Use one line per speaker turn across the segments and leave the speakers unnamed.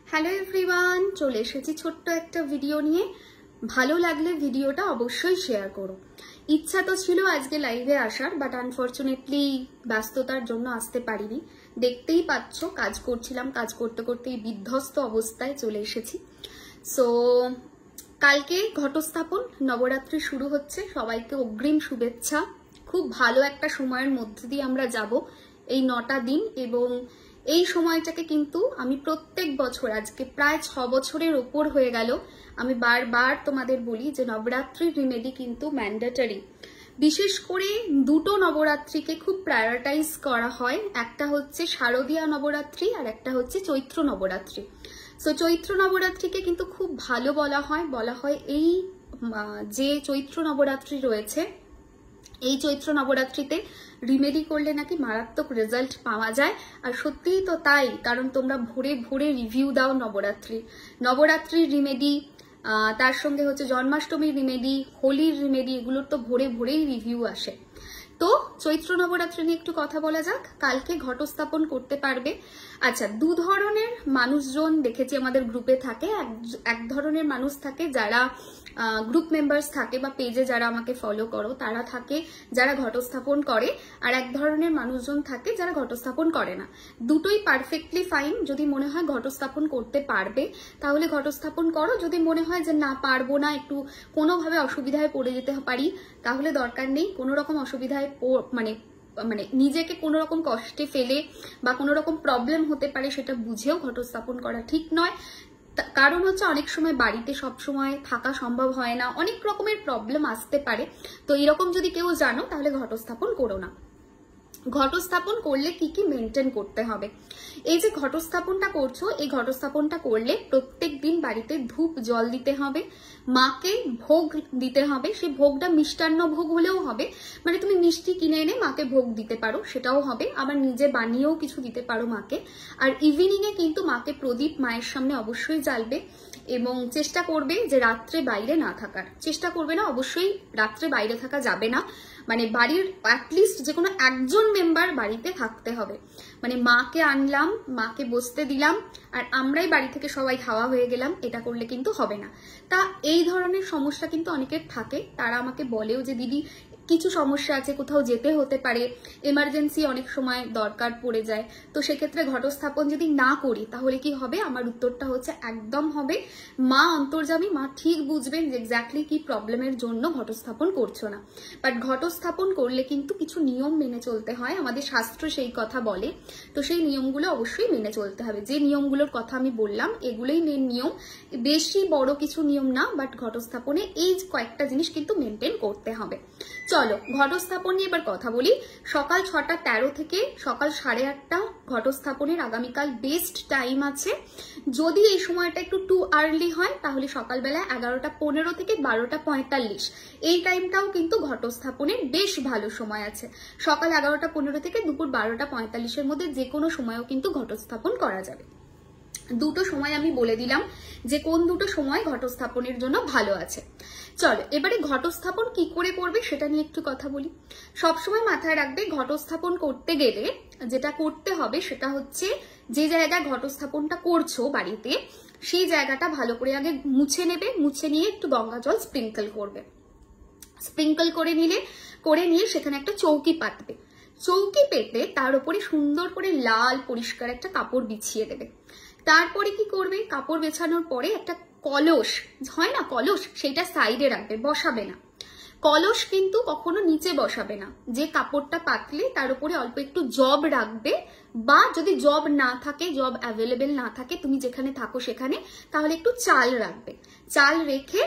Hello everyone, চলে এসেছি ছোট্ট একটা ভিডিও নিয়ে। ভালো লাগলে ভিডিওটা অবশ্যই শেয়ার করো। ইচ্ছা তো ছিল আজকে লাইভে আসার, বাট আনফরচুনেটলি ব্যস্ততার জন্য আসতে পারিনি। দেখতেই পাচ্ছ কাজ করছিলাম, কাজ করতে করতে বিধ্বস্ত অবস্থায় চলে এসেছি। সো কালকে ঘটস্থাপন, নবরাত্রি শুরু হচ্ছে। সবাইকে অগ্রিম শুভেচ্ছা। খুব ভালো একটা সময়ের মধ্যে দিয়ে আমরা যাব এই 9টা দিন, এবং এই সময়টাকে কিন্তু আমি প্রত্যেক বছর, আজকে প্রায় 6 বছরের ওপর হয়ে গেল, আমি বারবার তোমাদের বলি যে নবরাত্রির রিমেডি কিন্তু ম্যান্ডেটরি। বিশেষ করে দুটো নবরাত্রিকে খুব প্রায়োরিটাইজ করা হয়, একটা হচ্ছে শারদীয়া নবরাত্রি আর একটা হচ্ছে চৈত্র নবরাত্রি। সো চৈত্র নবরাত্রিকে কিন্তু খুব ভালো বলা হয় এই যে চৈত্র নবরাত্রি রয়েছে, এই চৈত্র নবরাত্রিতে রিমেডি করলে নাকি মারাত্মক রেজাল্ট পাওয়া যায়। আর সত্যিই তো তাই, কারণ তোমরা ভোরে ভোরে রিভিউ দাও নবরাত্রির রিমেডি, তার সঙ্গে হচ্ছে জন্মাষ্টমীর রিমেডি, হোলির রিমেডি, এগুলোর তো ভোরে ভোরেই রিভিউ আসে। তো চৈত্র নবরাত্রি নিয়ে একটু কথা বলা যাক। কালকে ঘটস্থাপন করতে পারবে। আচ্ছা, দু ধরনের মানুষজন দেখেছি আমাদের গ্রুপে থাকে। এক ধরনের মানুষ থাকে যারা গ্রুপ মেম্বার্স থাকে বা পেজে যারা আমাকে ফলো করো তারা থাকে যারা ঘটস্থাপন করে, আর এক ধরনের মানুষজন থাকে যারা ঘটস্থাপন করে না। দুটোই পারফেক্টলি ফাইন। যদি মনে হয় ঘটস্থাপন করতে পারবে তাহলে ঘটস্থাপন করো, যদি মনে হয় যে না পারবো না, একটু কোনোভাবে অসুবিধায় পড়ে যেতে পারি, তাহলে দরকার নেই। কোনো রকম অসুবিধায় মানে নিজেকে কোনো রকম কষ্টে ফেলে বা কোনো রকম প্রবলেম হতে পারে সেটা বুঝেও ঘটস্থাপন করা ঠিক নয়। কারণ হচ্ছে অনেক সময় বাড়িতে সব সময় থাকা সম্ভব হয় না, অনেক রকমের প্রবলেম আসতে পারে। তো এরকম যদি কেউ জানো তাহলে ঘটস্থাপন করো না। ঘটস্থাপন করলে কি কি মেনটেন করতে হবে? এই যে ঘটস্থাপনটা করছো, এই ঘটস্থাপনটা করলে প্রত্যেক দিন বাড়িতে ধূপ জল দিতে হবে, মাকে ভোগ দিতে হবে। সেই ভোগটা মিষ্টান্ন ভোগ হলেও হবে, মানে তুমি মিষ্টি কিনে এনে মাকে ভোগ দিতে পারো, সেটাও হবে। আবার নিজে বানিয়েও কিছু দিতে পারো মাকে। আর ইভিনিং এ কিন্তু মাকে প্রদীপ মায়ের সামনে অবশ্যই জ্বালবে, এবং চেষ্টা করবে যে রাত্রে বাইরে না থাকার চেষ্টা করবে না। অবশ্যই রাত্রে বাইরে থাকা যাবে না, মানে বাড়ির অ্যাটলিস্ট যে কোনো একজন মেম্বার বাড়িতে থাকতে হবে। মানে মাকে আনলাম, মাকে বসতে দিলাম, আর আমরাই বাড়ি থেকে সবাই খাওয়া হয়ে গেলাম, এটা করলে কিন্তু হবে না। তা এই ধরনের সমস্যা কিন্তু অনেকের থাকে। তারা আমাকে বলেও যে দিদি কিছু সমস্যা আছে, কোথাও যেতে হতে পারে, এমার্জেন্সি অনেক সময় দরকার পড়ে যায়, তো সেক্ষেত্রে ঘটস্থাপন যদি না করি তাহলে কি হবে? আমার উত্তরটা হচ্ছে একদম হবে। মা অন্তর্যামী, মা ঠিক বুঝবেন যে এক্স্যাক্টলি কি প্রবলেমের জন্য ঘটস্থাপন করছো না। বাট ঘটস্থাপন করলে কিন্তু কিছু নিয়ম মেনে চলতে হয়, আমাদের শাস্ত্র সেই কথা বলে। তো সেই নিয়মগুলো অবশ্যই মেনে চলতে হবে। যে নিয়মগুলোর কথা আমি বললাম এগুলোই মেন নিয়ম, বেশি বড় কিছু নিয়ম না। বাট ঘটস্থাপনে এই কয়েকটা জিনিস কিন্তু মেনটেন করতে হবে। চলো ঘটস্থাপন নিয়ে এবার কথা বলি। সকাল 6:13 থেকে সকাল 8:30 ঘটস্থাপনের আগামীকাল বেস্ট টাইম আছে। যদি এই সময়টা একটু টু আর্লি হয় তাহলে সকালবেলা 11:15 থেকে 12:45, এই টাইমটাও কিন্তু ঘটস্থাপনের বেশ ভালো সময় আছে। সকাল 11:15 থেকে দুপুর 12:45-এর মধ্যে যে কোনো সময়ও কিন্তু ঘটস্থাপন করা যাবে। দুটো সময় আমি বলে দিলাম যে কোন দুটো সময় ঘটস্থাপনের জন্য ভালো আছে। চলো এবারে ঘটস্থাপন কি করে করবে সেটা নিয়ে একটু কথা বলি। সবসময় মাথায় রাখবে, ঘটস্থাপন করতে গেলে যেটা করতে হবে সেটা হচ্ছে যে জায়গায় ঘটস্থাপনটা করছো বাড়িতে, সেই জায়গাটা ভালো করে আগে মুছে নেবে। মুছে নিয়ে একটু গঙ্গা জল স্প্রিঙ্কল করবে। স্প্রিঙ্কল করে নিয়ে সেখানে একটা চৌকি পাতবে। চৌকি পেতে তার উপরে সুন্দর করে লাল পরিষ্কার একটা কাপড় বিছিয়ে দেবে। তারপরে কি করবে? কাপড় বেছানোর পরে একটা কলস হয় না, কলস, সেইটা সাইডে রাখবে, বসাবে না। কলস কিন্তু কখনো নিচে বসাবে না। যে কাপড়টা পাতলে তার উপরে অল্প একটু জব রাখবে, বা যদি জব না থাকে, জব অ্যাভেলেবেল না থাকে তুমি যেখানে থাকো সেখানে, তাহলে একটু চাল রাখবে। চাল রেখে,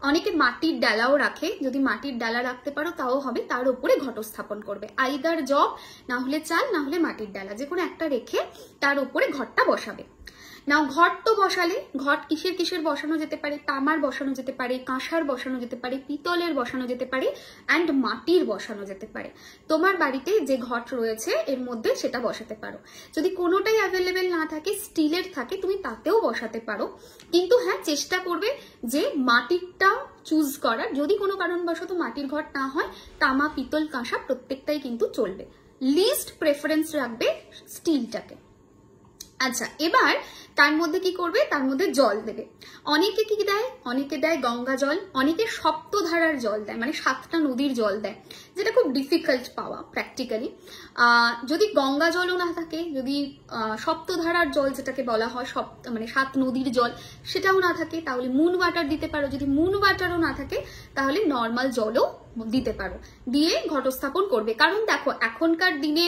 অনেকে মাটির ডালাও রাখে, যদি মাটির ডালা রাখতে পারো তাও হবে, তার উপরে ঘটস্থাপন করবে। আইদার জব, না হলে চাল, না হলে মাটির ডালা, যে কোনো একটা রেখে তার উপরে ঘটটা বসাবে। নাও ঘট তো বসালে, ঘট কিসের বসানো যেতে পারে? তামার বসানো যেতে পারে, কাঁসার বসানো যেতে পারে, পিতলের বসানো যেতে পারে, অ্যান্ড মাটির বসানো যেতে পারে। তোমার বাড়িতে যে ঘট রয়েছে এর মধ্যে সেটা বসাতে পারো। যদি কোনোটাই অ্যাভেলেবেল না থাকে, স্টিলের থাকে, তুমি তাতেও বসাতে পারো। কিন্তু হ্যাঁ, চেষ্টা করবে যে মাটিরটা চুজ করার। যদি কোনো কারণবশত মাটির ঘট না হয়, তামা, পিতল, কাঁসা প্রত্যেকটাই কিন্তু চলবে। লিস্ট প্রেফারেন্স রাখবে স্টিলটাকে। আচ্ছা, এবার তার মধ্যে কি করবে, তার মধ্যে জল দেবে। অনেকে কি দেয়, অনেকে দেয় গঙ্গা জল, অনেকে সপ্তধারার জল দেয়, মানে 7টা নদীর জল দেয়, যেটা খুব ডিফিকাল্ট পাওয়া প্র্যাকটিক্যালি। যদি গঙ্গা জলও না থাকে, যদি সপ্তধারার জল যেটাকে বলা হয়, মানে 7 নদীর জল, সেটাও না থাকে, তাহলে মুন ওয়াটার দিতে পারো। যদি মুন ওয়াটারও না থাকে তাহলে নর্মাল জলও দিতে পারো, দিয়ে ঘটস্থাপন করবে। কারণ দেখো, এখনকার দিনে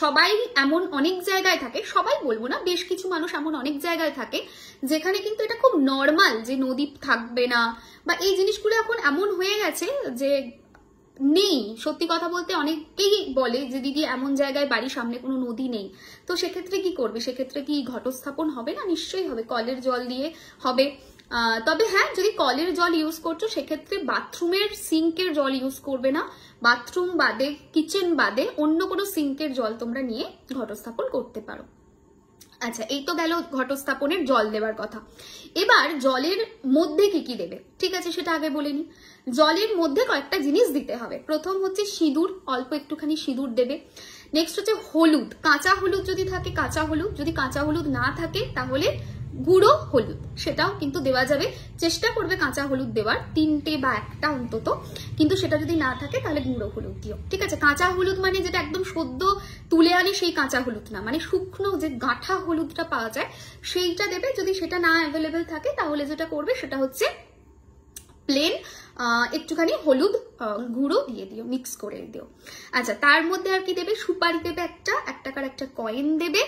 সবাই এমন অনেক জায়গায় থাকে, সবাই বলবো না, বেশ কিছু মানুষ এমন অনেক জায়গায় থাকে যেখানে কিন্তু এটা খুব নর্মাল যে নদী থাকবে না, বা এই জিনিসগুলো এখন এমন হয়ে গেছে যে নেই। সত্যি কথা বলতে অনেকেই বলে যে দিদি এমন জায়গায় বাড়ির সামনে কোনো নদী নেই, তো সেক্ষেত্রে কি করবে, সেক্ষেত্রে কি ঘটস্থাপন হবে না? নিশ্চয়ই হবে, কলের জল দিয়ে হবে। তবে হ্যাঁ, যদি কলের জল ইউজ করছো সেক্ষেত্রে বাথরুমের সিঙ্কের জল ইউজ করবে না। বাথরুম বাদে, কিচেন বাদে অন্য কোনো সিঙ্কের জল তোমরা নিয়ে ঘটস্থাপন করতে পারো। আচ্ছা, এই তো গেল ঘটস্থাপনের জল দেওয়ার কথা। এবার জলের মধ্যে কি কি দেবে, ঠিক আছে, সেটা আগে বলে নি। জলের মধ্যে কয়েকটা জিনিস দিতে হবে। প্রথম হচ্ছে সিঁদুর, অল্প একটুখানি সিঁদুর দেবে। নেক্সট হচ্ছে হলুদ, কাঁচা হলুদ যদি থাকে কাঁচা হলুদ, যদি কাঁচা হলুদ না থাকে তাহলে গুঁড়ো হলুদ, সেটাও কিন্তু দেওয়া যাবে। চেষ্টা করবে কাঁচা হলুদ দেওয়ার, 3টে বা 1টা অন্তত, কিন্তু সেটা যদি না থাকে তাহলে গুঁড়ো হলুদ দিও, ঠিক আছে। কাঁচা হলুদ মানে যেটা একদম সদ্য তুলে আনি সেই কাঁচা হলুদ না, মানে শুকনো যে গাঁঠা হলুদটা পাওয়া যায় সেইটা দেবে। যদি সেটা না অ্যাভেলেবেল থাকে তাহলে যেটা করবে সেটা হচ্ছে প্লেন একটুখানি হলুদ গুঁড়ো দিয়ে দিও, মিক্স করে দিও। আচ্ছা, তার মধ্যে আর কি দেবে, সুপারি দেবে, একটা 1 টাকার একটা কয়েন দেবে,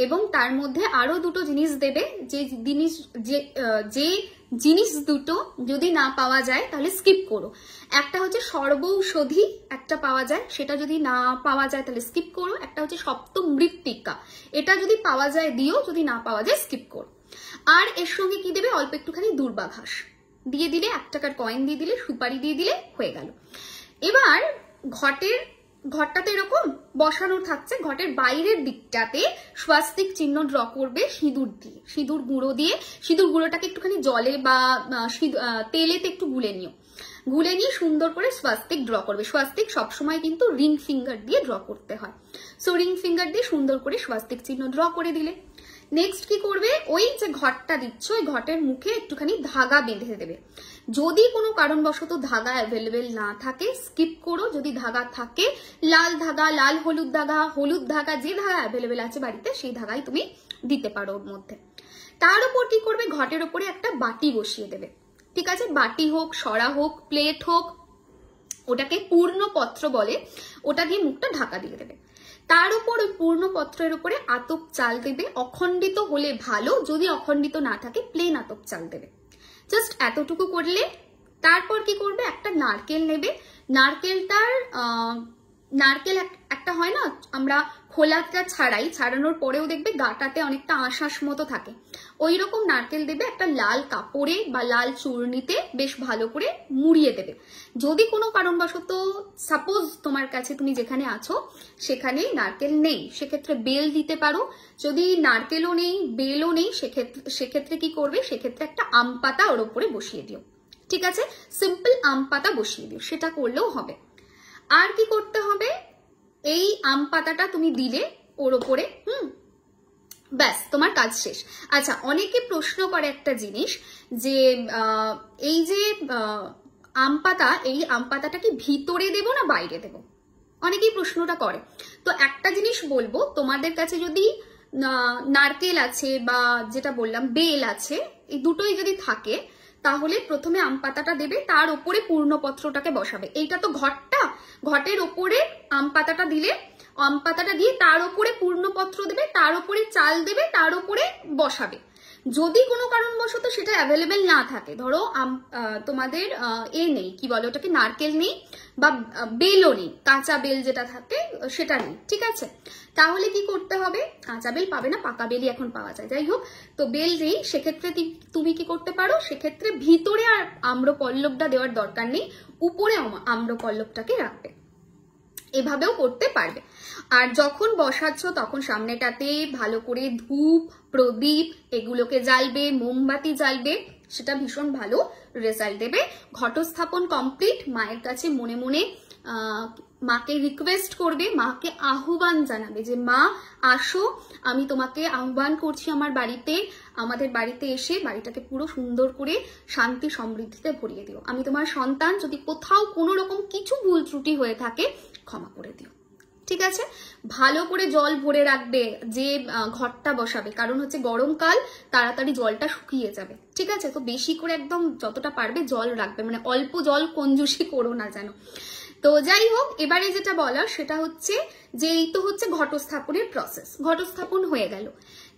এবং তার মধ্যে আরো দুটো জিনিস দেবে। যে জিনিস দুটো যদি না পাওয়া যায় তাহলে স্কিপ করো। একটা হচ্ছে সর্বৌষধি, একটা পাওয়া যায়, সেটা যদি না পাওয়া যায় তাহলে স্কিপ করো। একটা হচ্ছে সপ্তমৃত্তিকা, এটা যদি পাওয়া যায় দিও, যদি না পাওয়া যায় স্কিপ করো। আর এর সঙ্গে কি দেবে, অল্প একটুখানি দূর্বাঘাস দিয়ে দিলে, 1 টাকার কয়েন দিয়ে দিলে, সুপারি দিয়ে দিলে, হয়ে গেল। এবার ঘরটাতে এরকম বসানো থাকছে, ঘটের বাইরের দিকটাতে স্বাস্তিক চিহ্ন ড্র করবে সিঁদুর দিয়ে, সিঁদুর গুঁড়ো দিয়ে। সিঁদুর গুঁড়োটাকে একটুখানি জলে বা তেলেতে একটু গুলে নিও, গুলে নিয়ে সুন্দর করে স্বাস্তিক ড্র করবে। স্বাস্তিক সবসময় কিন্তু রিং ফিঙ্গার দিয়ে ড্র করতে হয়, সো রিং ফিঙ্গার দিয়ে সুন্দর করে স্বাস্তিক চিহ্ন ড্র করে দিলে। নেক্সট কি করবে, ওই যে ঘরটা দিচ্ছ ওই ঘটের মুখে একটুখানি ধাগা বেঁধে দেবে। যদি কোনো কারণবশত ধাগা অ্যাভেলেবেল না থাকে স্কিপ করো, যদি ধাগা থাকে লাল ধাগা, লাল হলুদ ধাগা, যে ধাগা অ্যাভেলেবেল আছে বাড়িতে সেই ধাগাই তুমি দিতে পারো ওর মধ্যে। তার উপর কি করবে, ঘটের ওপরে একটা বাটি বসিয়ে দেবে, ঠিক আছে। বাটি হোক, সরা হোক, প্লেট হোক, ওটাকে পূর্ণপত্র বলে, ওটা দিয়ে মুখটা ঢাকা দিয়ে দেবে। তার উপর ওই পূর্ণপত্রের উপরে আতপ চাল দেবে। অখণ্ডিত হলে ভালো, যদি অখণ্ডিত না থাকে প্লেন আতপ চাল দেবে। জাস্ট এতটুকু করলে। তারপর কি করবে, একটা নারকেল নেবে। নারকেল একটা হয় না, আমরা খোলাটা ছাড়ানোর পরেও দেখবে গাটাতে অনেকটা আঁশ মতো থাকে, ওই রকম নারকেল দেবে। একটা লাল কাপড়ে বা লাল চূর্ণিতে বেশ ভালো করে মুড়িয়ে দেবে। যদি কোনো কারণবশত সাপোজ তোমার কাছে, তুমি যেখানে আছো সেখানে নারকেল নেই, সেক্ষেত্রে বেল দিতে পারো। যদি নারকেলও নেই, বেলও নেই, সেক্ষেত্রে কি করবে, সেক্ষেত্রে একটা আম পাতা ওর উপরে বসিয়ে দিও, ঠিক আছে। সিম্পল আম পাতা বসিয়ে দিও, সেটা করলেও হবে। আর কি করতে হবে, এই আম পাতাটা তুমি দিলে ওর ওপরে, ব্যাস তোমার কাজ শেষ। আচ্ছা, অনেকে প্রশ্ন করে একটা জিনিস যে এই যে আম পাতা, এই আম পাতাটা কি ভিতরে দেবো না বাইরে দেবো, অনেকেই প্রশ্নটা করে। তো একটা জিনিস বলবো, তোমাদের কাছে যদি নারকেল আছে বা যেটা বললাম বেল আছে, এই দুটোই যদি থাকে তাহলে প্রথমে আম পাতাটা দেবে, তার উপরে পূর্ণপত্রটাকে বসাবে। এইটা তো ঘটের ওপরে আম পাতাটা দিলে, আম পাতাটা দিয়ে তার উপরে পূর্ণপত্র দেবে, তার উপরে চাল দেবে, তার উপরে বসাবে। যদি কোনো কারণবশত সেটা অ্যাভেলেবেল না থাকে, ধরো তোমাদের নেই, কি বলে ওটাকে, নারকেল নেই বা বেলও নেই, কাঁচা বেল যেটা থাকে সেটা নেই, ঠিক আছে, তাহলে কি করতে হবে, কাঁচা বেল পাবে না, পাকা বেলই এখন পাওয়া যায়, যাই হোক, তো বেল নেই, সেক্ষেত্রে তুমি কি করতে পারো, সেক্ষেত্রে ভিতরে আর আম্রপল্লবটা দেওয়ার দরকার নেই, উপরে আম্রপল্লবটাকে রাখবে, এভাবেও করতে পারবে। আর যখন বসাচ্ছ তখন সামনেটাতে ভালো করে ধূপ, প্রদীপ এগুলোকে জ্বালবে, মোমবাতি জ্বালবে, সেটা ভীষণ ভালো রেজাল্ট দেবে। ঘটস্থাপন কমপ্লিট। মায়ের কাছে মনে মনে মাকে রিকোয়েস্ট করবে, মাকে আহ্বান জানাবে যে মা আসো, আমি তোমাকে আহ্বান করছি আমার বাড়িতে, আমাদের বাড়িতে এসে বাড়িটাকে পুরো সুন্দর করে শান্তি সমৃদ্ধিতে ভরিয়ে দিও। আমি তোমার সন্তান, যদি কোথাও কোনো রকম কিছু ভুল ত্রুটি হয়ে থাকে ক্ষমা করে দিও। ঠিক আছে? ভালো করে জল ভরে রাখবে যে ঘরটা বসাবে, কারণ হচ্ছে গরমকাল, তাড়াতাড়ি জলটা শুকিয়ে যাবে। ঠিক আছে? তো বেশি করে একদম যতটা পারবে জল রাখবে, মানে অল্প জল কঞ্জুসি করো না যেন। তো যাই হোক, এবারে যেটা বলার সেটা হচ্ছে যে এই তো হচ্ছে ঘটস্থাপনের প্রসেস। ঘটস্থাপন হয়ে গেল।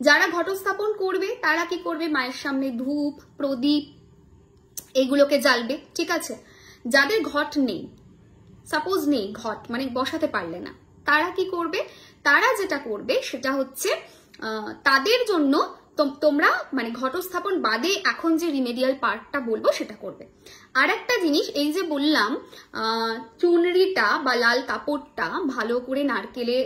যারা ঘটস্থাপন করবে তারা কি করবে? মায়ের সামনে ধূপ প্রদীপ এগুলোকে জ্বালবে। ঠিক আছে? যাদের ঘট নেই, সাপোজ নেই ঘট, মানে বসাতে পারলে না, তারা কি করবে? তারা যেটা করবে সেটা হচ্ছে তাদের জন্য তোমরা মানে ঘটস্থাপন বাদে এখন যে রিমেডিয়াল পার্টটা বলবো সেটা করবে। আর একটা জিনিস, এই যে বললাম চুনরিটা বা লাল কাপড়টা ভালো করে নারকেলে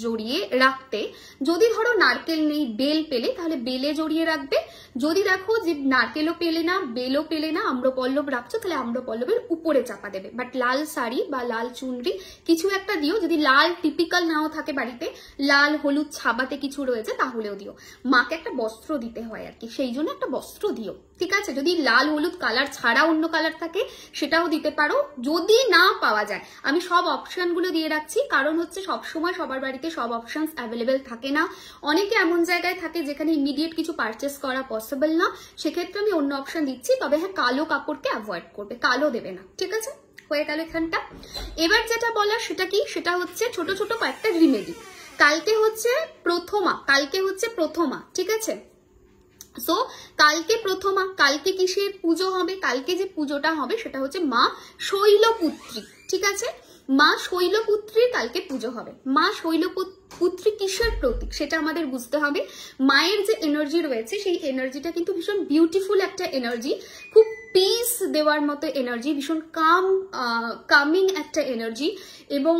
জড়িয়ে রাখতে, যদি ধরো নারকেল নেই, বেল পেলে তাহলে বেলে জড়িয়ে রাখবে। যদি দেখো যে নারকেলও পেলে না, বেলও পেলে না, আম্রপল্লব রাখছো, তাহলে আম্রপল্লবের উপরে চাপা দেবে। বাট লাল শাড়ি বা লাল চুনরি কিছু একটা দিও। যদি লাল টিপিক্যাল নাও থাকে বাড়িতে, লাল হলুদ ছাবাতে কিছু রয়েছে তাহলেও দিও। মাকে একটা বস্ত্র দিতে হয় আর কি, সেই জন্য একটা বস্ত্র দিও। ঠিক আছে? যদি লাল হলুদ কালার ছাড়া অন্য কালার থাকে সেটাও দিতে পারো, যদি না পাওয়া যায়। আমি সব অপশনগুলো দিয়ে রাখছি, কারণ হচ্ছে সবসময় সবার বাড়িতে সব অপশনস অ্যাভেলেবেল থাকে না। অনেকে এমন জায়গায় থাকে যেখানে ইমিডিয়েট কিছু পারচেস করা পসিবল না, সেক্ষেত্রে আমি অন্য অপশন দিচ্ছি। তবে হ্যাঁ, কালো কাপড়কে অ্যাভয়েড করবে, কালো দেবে না। ঠিক আছে? হয়ে গেল এখানটা। এবার যেটা বলার সেটা কি? সেটা হচ্ছে ছোট ছোট কয়েকটা রিমেডি। কালকে হচ্ছে প্রথমা, ঠিক আছে? সো কালকে প্রথমা, কালকে কিসের পুজো হবে? কালকে যে পুজোটা হবে সেটা হচ্ছে মা শৈলপুত্রী। ঠিক আছে? মা শৈলপুত্রীর কালকে পুজো হবে। মা শৈলপুত্রী কিসের প্রতীক সেটা আমাদের বুঝতে হবে। মায়ের যে এনার্জি রয়েছে সেই এনার্জিটা কিন্তু ভীষণ বিউটিফুল একটা এনার্জি, খুব পিস দেওয়ার মতো এনার্জি, ভীষণ কামিং একটা এনার্জি। এবং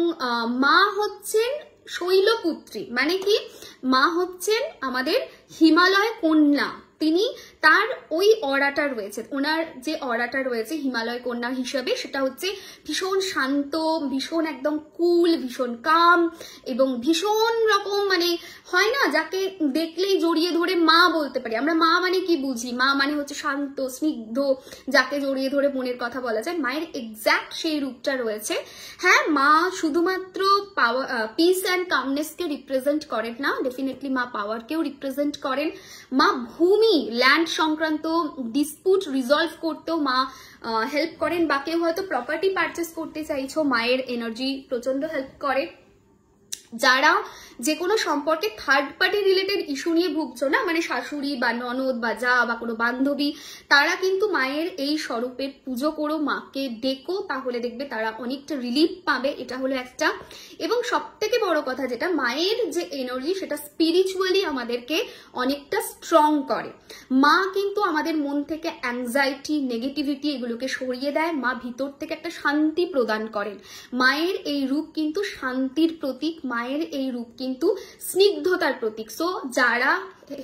মা হচ্ছেন শৈলপুত্রী, মানে কি? মা হচ্ছেন আমাদের হিমালয় কন্যা। তিনি তার ওই অরাটা রয়েছে, ওনার যে অরাটা রয়েছে হিমালয় কন্যা হিসেবে, সেটা হচ্ছে ভীষণ শান্ত, ভীষণ একদম কুল, ভীষণ কাম, এবং ভীষণ রকম মানে হয় না যাকে দেখলেই জড়িয়ে ধরে মা বলতে পারি আমরা। মা মানে কি বুঝি? মা মানে হচ্ছে শান্ত স্নিগ্ধ, যাকে জড়িয়ে ধরে মনের কথা বলা যায়। মায়ের এক্স্যাক্ট সেই রূপটা রয়েছে। হ্যাঁ, মা শুধুমাত্র পাওয়ার, পিস অ্যান্ড কামনেসকে রিপ্রেজেন্ট করেন না, ডেফিনেটলি মা পাওয়ারকেও রিপ্রেজেন্ট করেন। মা ভূমি, ল্যান্ড সংক্রান্ত ডিসপুট রিজলভ করতেও মা হেল্প করেন। বা কেউ হয়তো প্রপার্টি পারচেস করতে চাইছো, মায়ের এনার্জি প্রচন্ড হেল্প করে। যারা যে কোনো সম্পর্কে থার্ড পার্টি রিলেটেড ইস্যু নিয়ে ভুগছো না, মানে শাশুড়ি বা ননদ বা যা বা কোনো বান্ধবী, তারা কিন্তু মায়ের এই স্বরূপের পুজো করো, মাকে ডেকো, তাহলে দেখবে তারা অনেকটা রিলিফ পাবে। এটা হলো একটা। এবং সব থেকে বড় কথা যেটা, মায়ের যে এনার্জি সেটা স্পিরিচুয়ালি আমাদেরকে অনেকটা স্ট্রং করে। মা কিন্তু আমাদের মন থেকে অ্যাংজাইটি, নেগেটিভিটি এগুলোকে সরিয়ে দেয়। মা ভিতর থেকে একটা শান্তি প্রদান করেন। মায়ের এই রূপ কিন্তু শান্তির প্রতীক, মায়ের এই রূপ কিন্তু স্নিগ্ধতার প্রতীক। সো যারা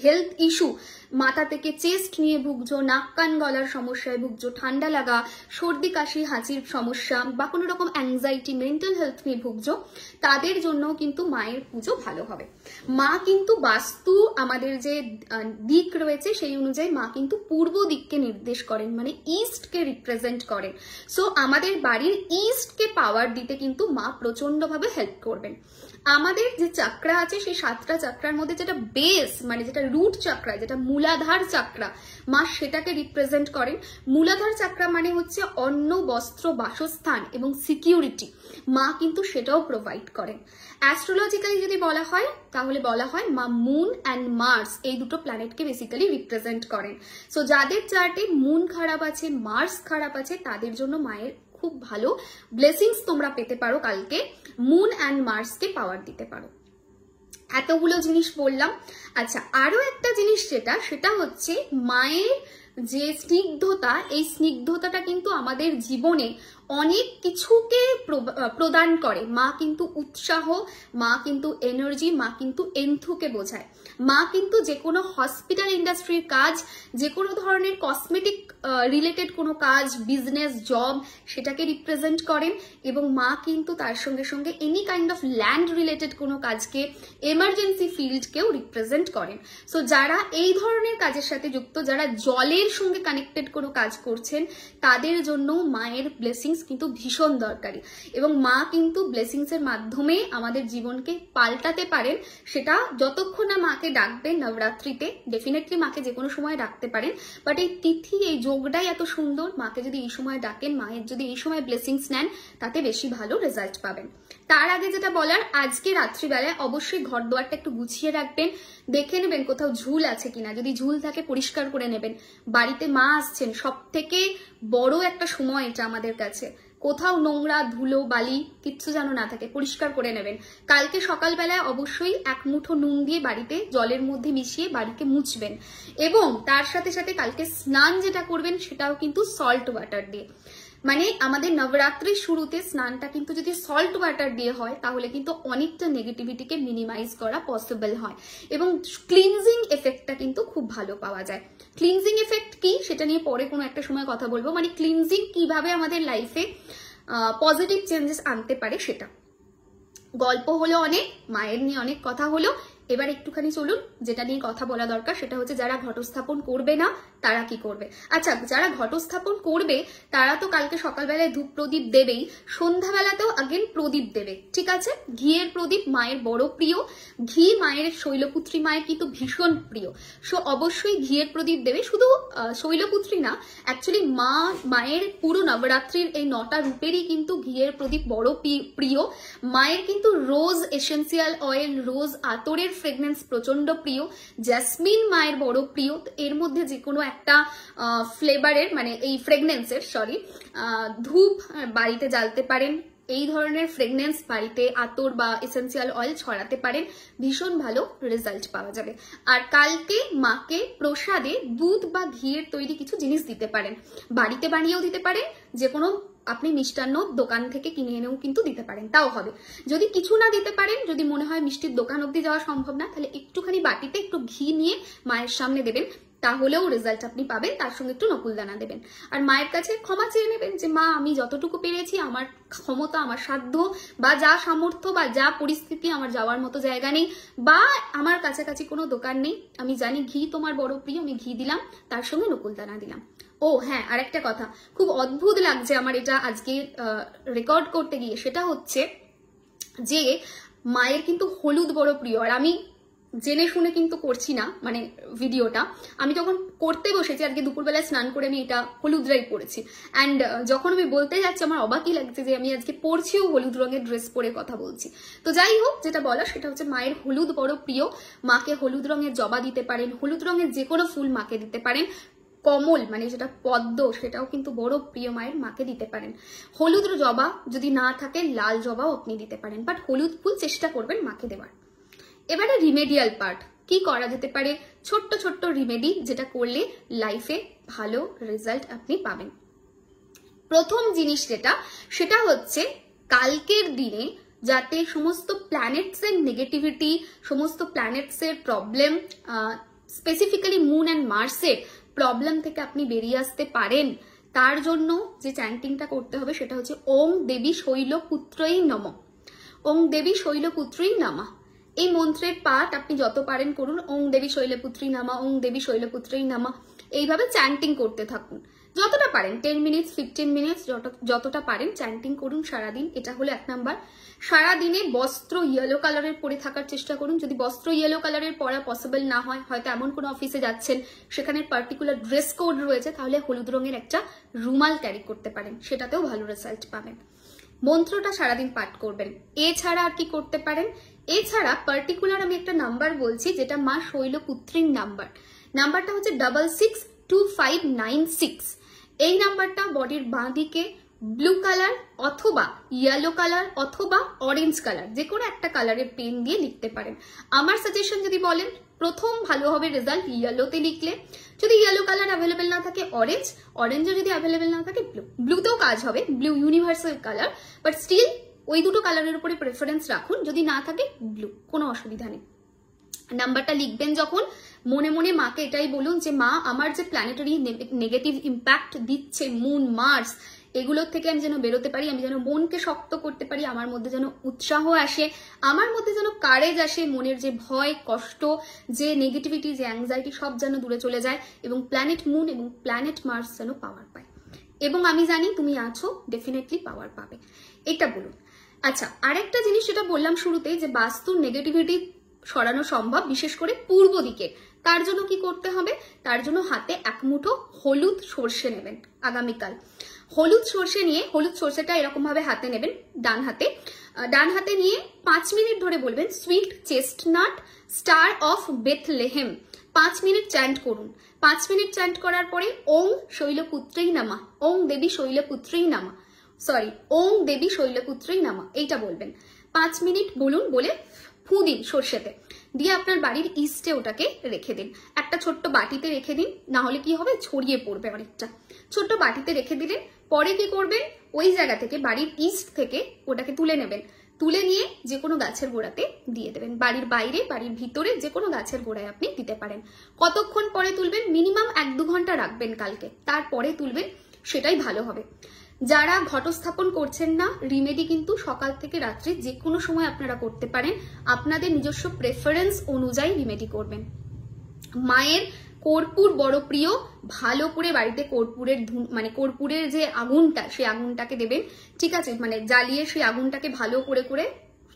হেলথ ইস্যু, মাথা থেকে চেস্ট নিয়ে ভুগছো, নাক কান গলার সমস্যায় ভুগছো, ঠান্ডা লাগা, সর্দি কাশি হাঁচির সমস্যা, বা কোনো রকম অ্যাংজাইটি, মেন্টাল হেলথ নিয়ে ভুগছো, তাদের জন্য কিন্তু মায়ের পুজো ভালো হবে। মা কিন্তু বাস্তু আমাদের যে দিক রয়েছে সেই অনুযায়ী মা কিন্তু পূর্ব দিককে নির্দেশ করেন, মানে ইস্টকে রিপ্রেজেন্ট করেন। সো আমাদের বাড়ির ইস্টকে পাওয়ার দিতে কিন্তু মা প্রচন্ডভাবে হেল্প করবেন। আমাদের যে চাকরা আছে সেই 7টা চাকরার মধ্যে যেটা বেস, মানে যেটা রুট চাকরা, যেটা মূলাধার চাকরা, মা সেটাকে রিপ্রেজেন্ট করেন। মূলাধার চাকরা মানে হচ্ছে অন্ন, বস্ত্র, বাসস্থান এবং সিকিউরিটি। মা কিন্তু সেটাও প্রোভাইড করেন। অ্যাস্ট্রোলজিক্যালি যদি বলা হয় তাহলে বলা হয় মা মুন অ্যান্ড মার্স, এই দুটো প্ল্যানেটকে বেসিক্যালি রিপ্রেজেন্ট করেন। সো যাদের চার্টে মুন খারাপ আছে, মার্স খারাপ আছে, তাদের জন্য মায়ের খুব ভালো ব্লেসিংস তোমরা পেতে পারো কালকে। মুন অ্যান্ড মার্সকে পাওয়ার দিতে পারো। এতগুলো জিনিস বললাম। আচ্ছা, আরো একটা জিনিস যেটা, সেটা হচ্ছে মায়ের যে স্নিগ্ধতা, এই স্নিগ্ধতাটা কিন্তু আমাদের জীবনে অনেক কিছুকে প্রদান করে। মা কিন্তু উৎসাহ, মা কিন্তু এনার্জি, মা কিন্তু এন্থুকে বোঝায়। মা কিন্তু যে কোনো হসপিটাল ইন্ডাস্ট্রির কাজ, যে কোনো ধরনের কসমেটিক রিলেটেড কোনো কাজ, বিজনেস, জব, সেটাকে রিপ্রেজেন্ট করেন। এবং মা কিন্তু তার সঙ্গে সঙ্গে any kind of land related কোনো কাজকে, এমার্জেন্সি ফিল্ডকেও রিপ্রেজেন্ট করেন। সো যারা এই ধরনের কাজের সাথে যুক্ত, যারা জলের সঙ্গে কানেক্টেড কোনো কাজ করছেন, তাদের জন্য মায়ের ব্লেসিংস কিন্তু ভীষণ দরকারি। এবং মা কিন্তু ব্লেসিংস এর মাধ্যমে আমাদের জীবনকে পাল্টাতে পারেন। সেটা যতক্ষণ না মাকে ডাকবেন নবরাত্রিতে, ডেফিনেটলি মাকে যে কোনো সময় ডাকতে পারেন, বাট এই তিথি, এই যোগটাই এত সুন্দর। মাকে যদি এই সময় ডাকেন, মায়ের যদি এই সময় ব্লেসিংস নেন, তাতে বেশি ভালো রেজাল্ট পাবেন। তার আগে যেটা বলার, আজকে রাত্রিবেলায় অবশ্যই ঘর দোয়ারটা একটু গুছিয়ে রাখবেন, দেখে নেবেন কোথাও ঝুল আছে কিনা। যদি ঝুল থাকে পরিষ্কার করে নেবেন। বাড়িতে মা আসছেন, সব থেকে বড় একটা সময় এটা আমাদের কাছে। কোথাও নোংরা, ধুলো, বালি কিচ্ছু যেন না থাকে, পরিষ্কার করে নেবেন। কালকে সকালবেলায় অবশ্যই এক মুঠো নুন দিয়ে বাড়িতে জলের মধ্যে মিশিয়ে বাড়িকে মুছবেন। এবং তার সাথে সাথে কালকে স্নান যেটা করবেন সেটাও কিন্তু সল্ট ওয়াটার দিয়ে। মানে আমাদের নবরাত্রির শুরুতে স্নানটা কিন্তু যদি সল্ট ওয়াটার দিয়ে হয়, তাহলে কিন্তু অনেকটা নেগেটিভিটিকে মিনিমাইজ করা পসিবল হয় এবং ক্লিনজিং এফেক্টটা কিন্তু খুব ভালো পাওয়া যায়। ক্লিনজিং এফেক্ট কি সেটা নিয়ে পরে কোনো একটা সময় কথা বলবো। মানে ক্লিনজিং কিভাবে আমাদের লাইফে পজিটিভ চেঞ্জেস আনতে পারে সেটা। গল্প হলো অনেক, মায়ের নিয়ে অনেক কথা হলো। এবার একটুখানি চলুন, যেটা নিয়ে কথা বলা দরকার সেটা হচ্ছে যারা ঘটস্থাপন করবে না তারা কি করবে। আচ্ছা, যারা ঘটস্থাপন করবে তারা তো কালকে সকালবেলায় ধূপ প্রদীপ দেবেই, সন্ধ্যাবেলাতেও আগেন প্রদীপ দেবে, ঠিক আছে। ঘিয়ের প্রদীপ মায়ের বড় প্রিয়, ঘি মায়ের, শৈলপুত্রী মায়ের কিন্তু ভীষণ প্রিয়। সো অবশ্যই ঘিয়ের প্রদীপ দেবে। শুধু শৈলপুত্রী না, অ্যাকচুয়ালি মায়ের পুরো নবরাত্রির এই 9টা রূপেরই কিন্তু ঘিয়ের প্রদীপ বড় প্রিয়। মায়ের কিন্তু রোজ এসেন্সিয়াল অয়েল, রোজ আতরের ফ্রেগনেন্স প্রচন্ড প্রিয়। জেসমিন মায়ের বড় প্রিয়। এর মধ্যে যে কোনো একটা ফ্লেভারের, মানে এই ফ্রেগনেন্সের ধূপ বাড়িতে জ্বালতে পারেন। এই ধরনের ফ্রেগনেন্স বাড়িতে আতর বা এসেন্সিয়াল অয়েল ছড়াতে পারেন, ভীষণ ভালো রেজাল্ট পাওয়া যাবে। আর কালকে মাকে প্রসাদে দুধ বা ঘিয়ের তৈরি কিছু জিনিস দিতে পারেন, বাড়িতে বানিয়েও দিতে পারেন, যে কোনো আপনি মিষ্টান্ন দোকান থেকে কিনে এনেও কিন্তু দিতে পারেন, তাও হবে। যদি কিছু না দিতে পারেন, যদি মনে হয় মিষ্টির দোকান অবধি যাওয়া সম্ভব না, তাহলে একটুখানি বাটিতে একটু ঘি নিয়ে মায়ের সামনে দেবেন, তাহলেও রেজাল্ট আপনি পাবেন। তার সঙ্গে একটু নকুলদানা দেবেন আর মায়ের কাছে ক্ষমা চেয়ে নেবেন যে মা, আমি যতটুকু পেরেছি, আমার ক্ষমতা, আমার সাধ্য বা যা সামর্থ্য বা যা পরিস্থিতি, আমার যাওয়ার মতো জায়গা নেই বা আমার কাছাকাছি কোনো দোকান নেই, আমি জানি ঘি তোমার বড় প্রিয়, আমি ঘি দিলাম, তার সঙ্গে নকুলদানা দিলাম। ও হ্যাঁ, আরেকটা কথা খুব অদ্ভুত লাগছে আমার এটা আজকে রেকর্ড করতে গিয়ে, সেটা হচ্ছে যে মায়ের কিন্তু হলুদ বড় প্রিয়। আর আমি জেনে শুনে কিন্তু করছি না, মানে ভিডিওটা আমি যখন করতে বসেছি আজকে দুপুরবেলায় স্নান করে আমি এটা হলুদরাই পরেছি। অ্যান্ড যখন আমি বলতে যাচ্ছি আমার অবাকই লাগছে যে আমি আজকে পরছিও হলুদ রঙের ড্রেস পরে কথা বলছি। তো যাই হোক, যেটা বলা সেটা হচ্ছে মায়ের হলুদ বড় প্রিয়। মাকে হলুদ রঙের জবা দিতে পারেন, হলুদ রঙের যে কোনো ফুল মাকে দিতে পারেন। কমল মানে যেটা পদ্ম, সেটাও কিন্তু বড় প্রিয় মায়ের, মাকে দিতে পারেন। হলুদ জবা যদি না থাকে, লাল জবাও আপনি দিতে পারেন, বাট হলুদ ফুল চেষ্টা করবেন মাকে দেওয়ার। এবারে রিমেডিয়াল পার্ট, কি করা যেতে পারে? ছোট্ট ছোট্ট রিমেডি, যেটা করলে লাইফে ভালো রেজাল্ট আপনি পাবেন। প্রথম জিনিস সেটা হচ্ছে কালকের দিনে যাতে সমস্ত প্ল্যানেটসের নেগেটিভিটি, সমস্ত প্ল্যানেটসের প্রবলেম, স্পেসিফিক্যালি মুন অ্যান্ড মার্সের প্রবলেম থেকে আপনি বেরিয়ে আসতে পারেন, তার জন্য যে চ্যান্টিংটা করতে হবে সেটা হচ্ছে ওং দেবী শৈলপুত্রই নমঃ। ওং দেবী শৈলপুত্রই নমঃ। এই মন্ত্রের পাঠ আপনি যত পারেন করুন। ওং দেবী শৈলপুত্রী নমঃ, ওং দেবী শৈলপুত্রী নমঃ, এইভাবে চ্যান্টিং করতে থাকুন যতটা পারেন। 10 মিনিটস, 15 মিনিটস, যতটা পারেন চ্যান্টিং করুন সারাদিন। এটা হলো 1 নাম্বার। সারাদিনে বস্ত্র ইয়েলো কালারের পরে থাকার চেষ্টা করুন। যদি বস্ত্র ইয়েলো কালারের পরা পসিবল না হয়, হয়তো এমন কোনো অফিসে যাচ্ছেন সেখানে পার্টিকুলার ড্রেস কোড রয়েছে, তাহলে হলুদ রঙের একটা রুমাল ক্যারি করতে পারেন, সেটাতেও ভালো রেজাল্ট পাবেন। মন্ত্রটা সারাদিন পাঠ করবেন। এছাড়া আর কি করতে পারেন? এছাড়া পার্টিকুলার আমি একটা নাম্বার বলছি, যেটা মা শৈলপুত্রীর নাম্বার। নাম্বারটা হচ্ছে 662596। এই নাম্বারটা বডির বাঁ দিকে ব্লু কালার অথবা ইয়েলো কালার অথবা অরেঞ্জ কালার, যে কোনো একটা কালারের পেন দিয়ে লিখতে পারেন। আমার সাজেশন যদি বলেন, প্রথম ভালো হবে রেজাল্ট ইয়েলোতে লিখলে। যদি ইয়েলো কালার অ্যাভেলেবেল না থাকে অরেঞ্জ, অরেঞ্জও যদি অ্যাভেলেবেল না থাকে ব্লু, ব্লুতেও কাজ হবে, blue universal colour, but still ওই দুটো কালারের উপরে প্রেফারেন্স রাখুন। যদি না থাকে ব্লু, কোনো অসুবিধা নেই। নাম্বারটা লিখবেন যখন মনে মনে মাকে এটাই বলুন যে মা আমার যে প্ল্যানেটারি নেগেটিভ ইম্প্যাক্ট দিচ্ছে মুন মার্স, এগুলোর থেকে আমি যেন বেরোতে পারি, আমি যেন মনকে শক্ত করতে পারি, আমার মধ্যে যেন উৎসাহ আসে, আমার মধ্যে যেন কারেজ আসে, মনের যে ভয় কষ্ট যে নেগেটিভিটি যে অ্যাংজাইটি সব যেন দূরে চলে যায়, এবং প্ল্যানেট মুন এবং প্ল্যানেট মার্স যেন পাওয়ার পায়। এবং আমি জানি তুমি আছো, ডেফিনেটলি পাওয়ার পাবে, এটা বলুন। আচ্ছা, আরেকটা জিনিস যেটা বললাম শুরুতে যে বাস্তুর নেগেটিভিটি সরানো সম্ভব, বিশেষ করে পূর্ব দিকে। তার জন্য কি করতে হবে? তার জন্য হাতে এক মুঠো হলুদ সর্ষে নেবেন আগামীকাল। হলুদ সর্ষে নিয়ে, হলুদ সর্ষেটা এরকম ভাবে হাতে নেবেন, ডান হাতে নিয়ে 5 মিনিট ধরে বলবেন sweet chestnut star of Bethlehem. 5 minute chant করুন। 5 মিনিট চ্যান্ট করার পরে ওং শৈলপুত্রেই নামা, ওং দেবী শৈলপুত্রেই নামা, সরি ওং দেবী শৈলপুত্রেই নামা, এইটা বলবেন। 5 মিনিট বলুন, বলে ফু দিন সর্ষেতে, দিয়ে আপনার বাড়ির ইস্টে ওটাকে রেখে দিন। একটা ছোট্ট বাটিতে রেখে দিন, না হলে কি হবে ছড়িয়ে পড়বে অনেকটা। ছোট্ট বাটিতে রেখে দিলেন, পরে কি করবেন? ওই জায়গা থেকে বাড়ির ইস্ট থেকে ওটাকে তুলে নেবেন, তুলে নিয়ে যে কোনো গাছের গোড়াতে দিয়ে দেবেন। বাড়ির বাইরে, বাড়ির ভিতরে যে কোনো গাছের গোড়ায় আপনি দিতে পারেন। কতক্ষণ পরে তুলবেন? মিনিমাম 1-2 ঘন্টা রাখবেন কালকে, তারপরে তুলবেন, সেটাই ভালো হবে। যারা ঘটস্থাপন করছেন না, রিমেডি কিন্তু সকাল থেকে রাত্রি যে কোনো সময় আপনারা করতে পারেন, আপনাদের নিজস্ব প্রেফারেন্স অনুযায়ী রিমেডি করবেন। মায়ের কর্পূর বড় প্রিয়, ভালো করে বাড়িতে কর্পূরের মানে কর্পূরের যে আগুনটা, সেই আগুনটাকে দেবেন, ঠিক আছে, মানে জ্বালিয়ে সেই আগুনটাকে ভালো করে করে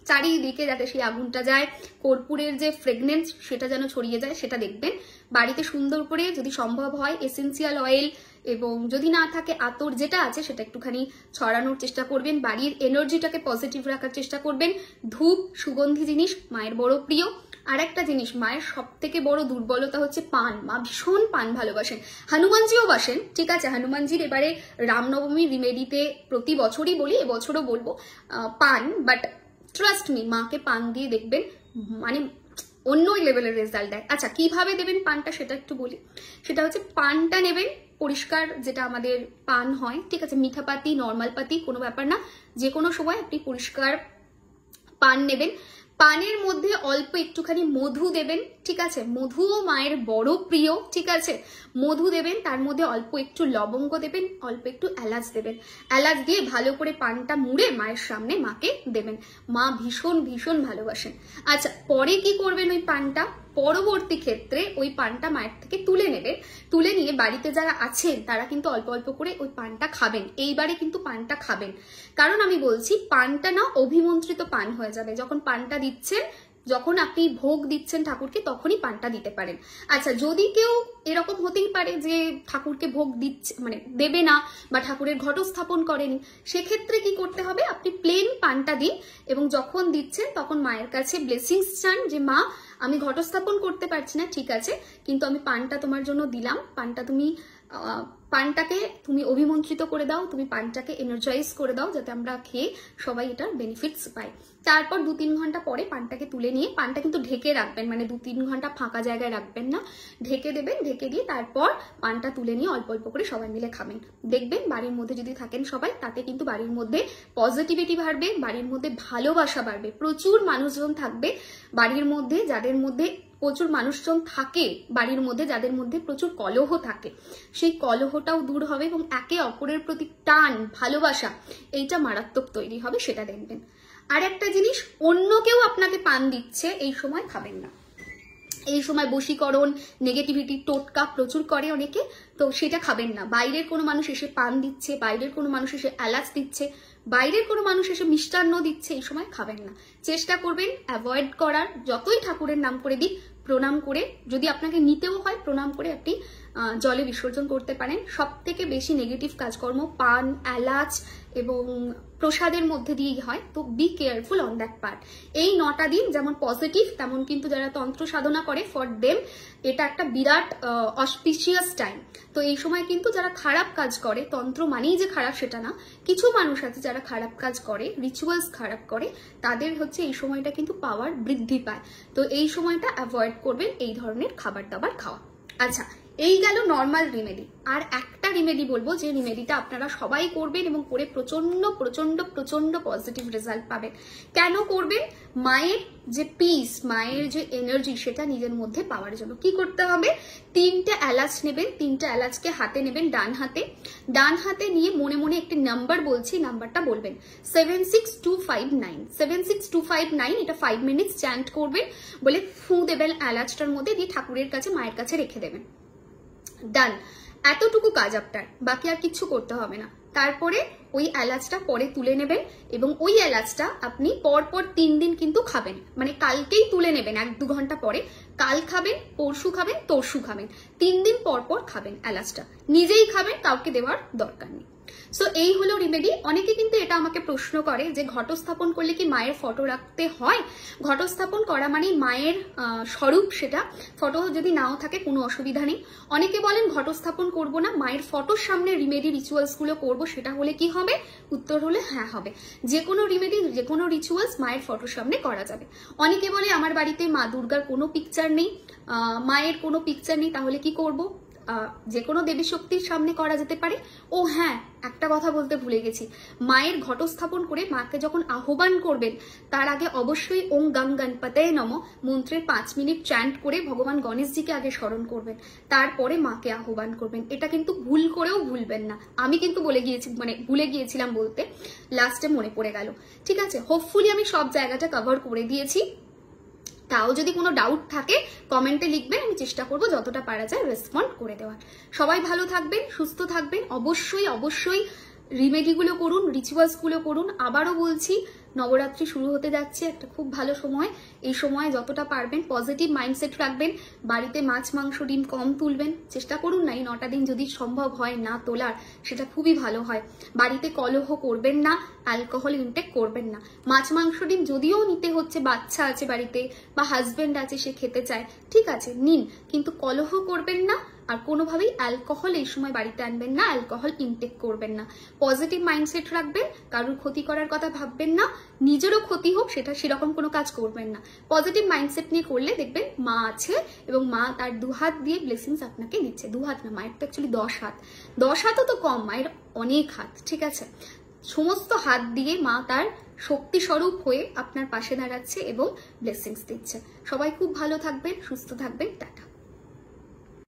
চারিদিকে যাতে সেই আগুনটা যায়, কর্পূরের যে ফ্রেগনেন্স সেটা যেন ছড়িয়ে যায়, সেটা দেখবেন। বাড়িতে সুন্দর করে যদি সম্ভব হয় এসেন্সিয়াল অয়েল, এবং যদি না থাকে আতর যেটা আছে সেটা একটুখানি ছড়ানোর চেষ্টা করবেন। বাড়ির এনার্জিটাকে পজিটিভ রাখার চেষ্টা করবেন। ধূপ, সুগন্ধি জিনিস মায়ের বড় প্রিয়। আর একটা জিনিস, মায়ের সব থেকে বড় দুর্বলতা হচ্ছে পান। মা ভীষণ পান ভালোবাসেন, হনুমানজিও বাসেন, ঠিক আছে। হনুমানজির এবারে রামনবমী রিমেডিতে প্রতি বছরই বলি, এবছরও বলবো পান, বাট ট্রাস্ট মি, মাকে পান দিয়ে দেখবেন মানে অন্য লেভেলের রেজাল্ট দেয়। আচ্ছা, কিভাবে দেবেন পানটা সেটা একটু বলি। সেটা হচ্ছে পানটা নেবেন পরিষ্কার, যেটা আমাদের পান হয়, ঠিক আছে, মিঠা পাতি, নর্মাল পাতি, কোনো ব্যাপার না, যে কোনো সময় আপনি পরিষ্কার পান নেবেন। পানের মধ্যে অল্প একটুখানি মধু দেবেন, ঠিক আছে, মধুও মায়ের বড় প্রিয়, ঠিক আছে, মধু দেবেন। তার মধ্যে অল্প একটু লবঙ্গ দেবেন, অল্প একটু এলাচ দেবেন। এলাচ দিয়ে ভালো করে পানটা মুড়ে মায়ের সামনে মাকে দেবেন। মা ভীষণ ভীষণ ভালোবাসেন। আচ্ছা, পরে কি করবেন? ওই পানটা পরবর্তী ক্ষেত্রে ওই পানটা মায়ের থেকে তুলে নেবেন। তুলে নিয়ে বাড়িতে যারা আছেন তারা কিন্তু অল্প অল্প করে ওই পানটা খাবেন। এইবারে কিন্তু পানটা খাবেন, কারণ আমি বলছি পানটা না অভিমন্ত্রিত পান হয়ে যাবে। যখন পানটা দিচ্ছেন, যখন আপনি ভোগ দিচ্ছেন ঠাকুরকে, তখনই পানটা দিতে পারেন। আচ্ছা, যদি কেউ এরকম হতেই পারে যে ঠাকুরকে ভোগ দিচ্ছে মানে দেবে না, বা ঠাকুরের ঘটস্থাপন করেনি, সেক্ষেত্রে কি করতে হবে? আপনি প্লেন পানটা দিন, এবং যখন দিচ্ছেন তখন মায়ের কাছে ব্লেসিংস চান যে মা আমি ঘটস্থাপন করতে পারছি না, ঠিক আছে, কিন্তু আমি পানটা তোমার জন্য দিলাম, পানটাকে তুমি অভিমন্ত্রিত করে দাও, তুমি পানটাকে এনার্জাইজ করে দাও, যাতে আমরা খেয়ে সবাই এটার বেনিফিটস পাই। তারপর 2-3 ঘন্টা পরে পানটাকে তুলে নিয়ে, পানটা কিন্তু ঢেকে রাখবেন, মানে 2-3 ঘন্টা ফাঁকা জায়গায় রাখবেন না, ঢেকে দেবেন। ঢেকে দিয়ে তারপর পানটা তুলে নিয়ে অল্প অল্প করে সবাই মিলে খাবেন। দেখবেন বাড়ির মধ্যে যদি থাকেন সবাই, তাতে কিন্তু বাড়ির মধ্যে পজিটিভিটি বাড়বে, বাড়ির মধ্যে ভালোবাসা বাড়বে, প্রচুর মানুষজন থাকবে বাড়ির মধ্যে, যাদের মধ্যে প্রচুর মানুষজন থাকে, বাড়ির মধ্যে যাদের মধ্যে প্রচুর কলহ থাকে, সেই কলহটাও দূর হবে, এবং একে অপরের প্রতি টান ভালোবাসা এইটা মারাত্মক তৈরি হবে, সেটা দেখবেন। আর একটা জিনিস, অন্য কেউ আপনাকে পান দিচ্ছে এই সময় খাবেন না। এই সময় বশীকরণ, নেগেটিভিটি টোটকা প্রচুর করে অনেকে, তো সেটা খাবেন না। বাইরের কোনো মানুষ এসে পান দিচ্ছে, বাইরের কোনো মানুষ এসে এলাচ দিচ্ছে, বাইরের কোনো মানুষ এসে মিষ্টান্ন দিচ্ছে, এই সময় খাবেন না। চেষ্টা করবেন অ্যাভয়েড করার। যতই ঠাকুরের নাম করে দিক, প্রণাম করে, যদি আপনাকে নিতেও হয় প্রণাম করে আপনি জলে বিসর্জন করতে পারেন। সব থেকে বেশি নেগেটিভ কাজকর্ম পান, এলাচ এবং প্রসাদের মধ্যে দিয়েই হয়, তো be careful on that part. এই 9টা দিন যেমন পজিটিভ, তেমন কিন্তু যারা তন্ত্র সাধনা করে ফর দেম এটা একটা বিরাট অসপিশিয়াস টাইম। তো এই সময় কিন্তু যারা খারাপ কাজ করে, তন্ত্র মানেই যে খারাপ সেটা না, কিছু মানুষ আছে যারা খারাপ কাজ করে, রিচুয়ালস খারাপ করে, তাদের হচ্ছে এই সময়টা কিন্তু পাওয়ার বৃদ্ধি পায়। তো এই সময়টা অ্যাভয়েড করবেন এই ধরনের খাবার দাবার খাওয়া। আচ্ছা, এই গেল নর্মাল রিমেডি। আর একটা রিমেডি বলবো, যে রিমেডিটা আপনারা সবাই করবেন এবং করে প্রচন্ড প্রচন্ড প্রচন্ড পজিটিভ রেজাল্ট পাবেন। কেন করবেন? মায়ের যে পিস, মায়ের যে এনার্জি, সেটা নিজের মধ্যে পাওয়ার জন্য কি করতে হবে? 3টে এলাচ নেবেন, 3টে এলাচকে হাতে নেবেন, ডান হাতে নিয়ে মনে মনে একটি নাম্বার বলছি, নাম্বারটা বলবেন 76259, 76259। এটা 5 মিনিটস চ্যান্ট করবেন, বলে ফু দেবেন এলাচটার মধ্যে, দিয়ে ঠাকুরের কাছে, মায়ের কাছে রেখে দেবেন। ডান, এতটুকু কাজ আপনার, বাকি আর কিচ্ছু করতে হবে না। তারপরে ওই এলাচটা পরে তুলে নেবেন এবং ওই এলাচটা আপনি পরপর 3 দিন কিন্তু খাবেন, মানে কালকেই তুলে নেবেন 1-2 ঘন্টা পরে, কাল খাবেন, পরশু খাবেন, তরশু খাবেন, 3 দিন পরপর খাবেন এলাচটা, নিজেই খাবেন, কাউকে দেওয়ার দরকার নেই। সো এই হলো রিমেডি। অনেকে কিন্তু এটা আমাকে প্রশ্ন করে যে ঘটস্থাপন করলে কি মায়ের ফটো রাখতে হয়? ঘটস্থাপন করা মানে মায়ের স্বরূপ, সেটা ফটো যদি নাও থাকে কোনো অসুবিধা নেই। অনেকে বলেন ঘটস্থাপন করব না, মায়ের ফটোর সামনে রিমেডি রিচুয়ালস গুলো করবো, সেটা হলে কি হবে? উত্তর হলে হ্যাঁ হবে। যে কোনো রিমেডি, যে কোনো রিচুয়ালস মায়ের ফটোর সামনে করা যাবে। অনেকে বলে আমার বাড়িতে মা দুর্গার কোনো পিকচার নেই, মায়ের কোনো পিকচার নেই, তাহলে কি করব? যে কোনো দেবী শক্তির সামনে করা যেতে পারে। ও হ্যাঁ, একটা কথা বলতে ভুলে গেছি, মায়ের ঘটস্থাপন করে মাকে যখন আহ্বান করবেন, তার আগে অবশ্যই ওং গং গণপতয়ে নমঃ মন্ত্রের 5 মিনিট চ্যান্ট করে ভগবান গণেশজিকে আগে স্মরণ করবেন, তারপরে মাকে আহ্বান করবেন। এটা কিন্তু ভুল করেও ভুলবেন না। আমি কিন্তু ভুলে গিয়েছিলাম বলতে, লাস্টে মনে পড়ে গেল। ঠিক আছে, হোপফুলি আমি সব জায়গাটা কভার করে দিয়েছি। তাও যদি কোনো ডাউট থাকে কমেন্টে লিখবেন, আমি চেষ্টা করব যতটা পারা যায় রেসপন্ড করে দেওয়ার। সবাই ভালো থাকবেন, সুস্থ থাকবেন। অবশ্যই অবশ্যই রিমেডিগুলো করুন, রিচুয়ালসগুলো করুন। আবারও বলছি, নবরাত্রি শুরু হতে যাচ্ছে, একটা খুব ভালো সময়। এই সময় যতটা পারবেন পজিটিভ মাইন্ডসেট রাখবেন, বাড়িতে মাছ মাংস ডিম কম তুলবেন, চেষ্টা করুন না এই 9টা দিন যদি সম্ভব হয় না তোলার, সেটা খুবই ভালো হয়। বাড়িতে কলহ করবেন না, অ্যালকোহল ইনটেক করবেন না। মাছ মাংস ডিম যদিও নিতে হচ্ছে, বাচ্চা আছে বাড়িতে বা হাজবেন্ড আছে, সে খেতে চায়, ঠিক আছে নিন, কিন্তু কলহ করবেন না। আর কোনোভাবেই অ্যালকোহল এই সময় বাড়িতে আনবেন না, অ্যালকোহল ইনটেক করবেন না। পজিটিভ মাইন্ডসেট রাখবেন, কারোর ক্ষতি করার কথা ভাববেন না, নিজেরও ক্ষতি হোক সেটা সেরকম কোনো কাজ করবেন না। পজিটিভ মাইন্ডসেট নিয়ে করলে দেখবেন মা আছে এবং মা তার 2 হাত দিয়ে ব্লেসিংস আপনাকে দিচ্ছে। 2 হাত না, মায়ের তো অ্যাকচুয়ালি 10 হাত, 10 হাতও তো কম, মায়ের অনেক হাত। ঠিক আছে, সমস্ত হাত দিয়ে মা তার শক্তি স্বরূপ হয়ে আপনার পাশে দাঁড়াচ্ছে এবং ব্লেসিংস দিচ্ছে। সবাই খুব ভালো থাকবেন, সুস্থ থাকবেন, টাটা।